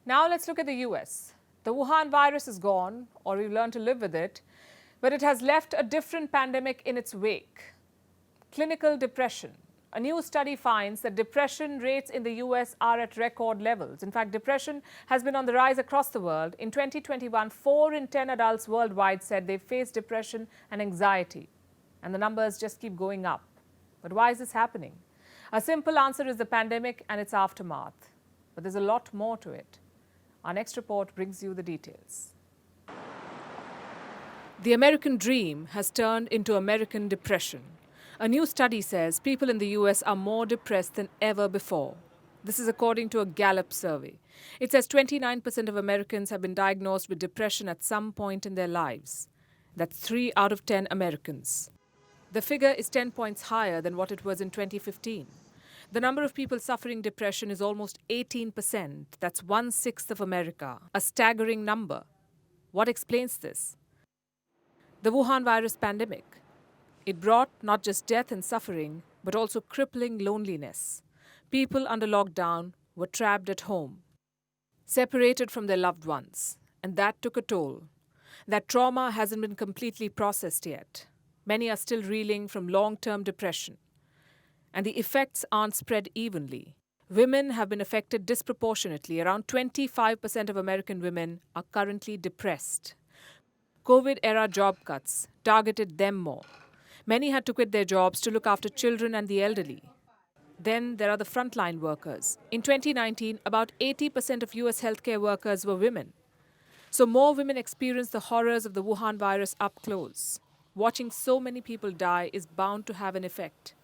Now let's look at the US. The Wuhan virus is gone, or we've learned to live with it, but it has left a different pandemic in its wake. Clinical depression. A new study finds that depression rates in the US are at record levels. In fact, depression has been on the rise across the world. In 2021, 4 in 10 adults worldwide said they face depression and anxiety. And the numbers just keep going up. But why is this happening? A simple answer is the pandemic and its aftermath. But there's a lot more to it. Our next report brings you the details. The American dream has turned into American depression. A new study says people in the US are more depressed than ever before. This is according to a Gallup survey. It says 29% of Americans have been diagnosed with depression at some point in their lives. That's 3 out of 10 Americans. The figure is 10 points higher than what it was in 2015. The number of people suffering depression is almost 18%. That's 1/6 of America, a staggering number. What explains this? The Wuhan virus pandemic. It brought not just death and suffering, but also crippling loneliness. People under lockdown were trapped at home, separated from their loved ones, and that took a toll. That trauma hasn't been completely processed yet. Many are still reeling from long-term depression. And the effects aren't spread evenly. Women have been affected disproportionately. Around 25% of American women are currently depressed. COVID-era job cuts targeted them more. Many had to quit their jobs to look after children and the elderly. Then there are the frontline workers. In 2019, about 80% of US healthcare workers were women. So more women experienced the horrors of the Wuhan virus up close. Watching so many people die is bound to have an effect.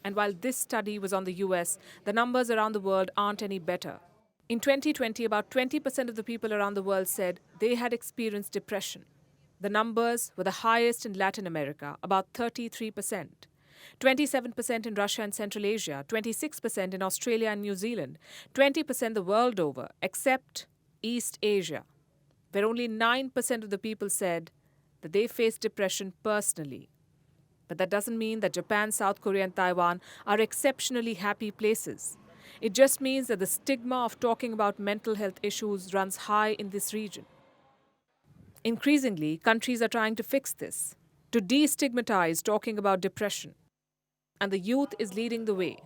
And while this study was on the US, the numbers around the world aren't any better. In 2020, about 20% of the people around the world said they had experienced depression. The numbers were the highest in Latin America, about 33%. 27% in Russia and Central Asia, 26% in Australia and New Zealand, 20% the world over, except East Asia, where only 9% of the people said that they faced depression personally. But that doesn't mean that Japan, South Korea, and Taiwan are exceptionally happy places. It just means that the stigma of talking about mental health issues runs high in this region. Increasingly, countries are trying to fix this, to destigmatize talking about depression. And the youth is leading the way.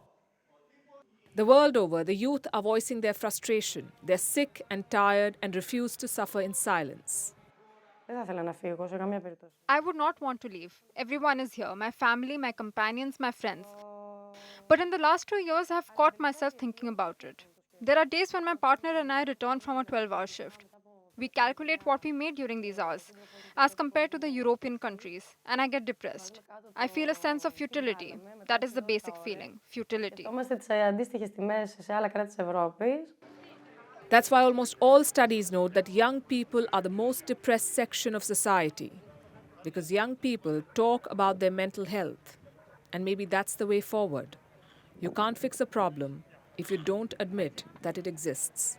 The world over, the youth are voicing their frustration. They're sick and tired and refuse to suffer in silence. I would not want to leave. Everyone is here, my family, my companions, my friends. But in the last 2 years, I have caught myself thinking about it. There are days when my partner and I return from a 12-hour shift. We calculate what we made during these hours, as compared to the European countries, and I get depressed. I feel a sense of futility. That is the basic feeling, futility. That's why almost all studies note that young people are the most depressed section of society. Because young people talk about their mental health. And maybe that's the way forward. You can't fix a problem if you don't admit that it exists.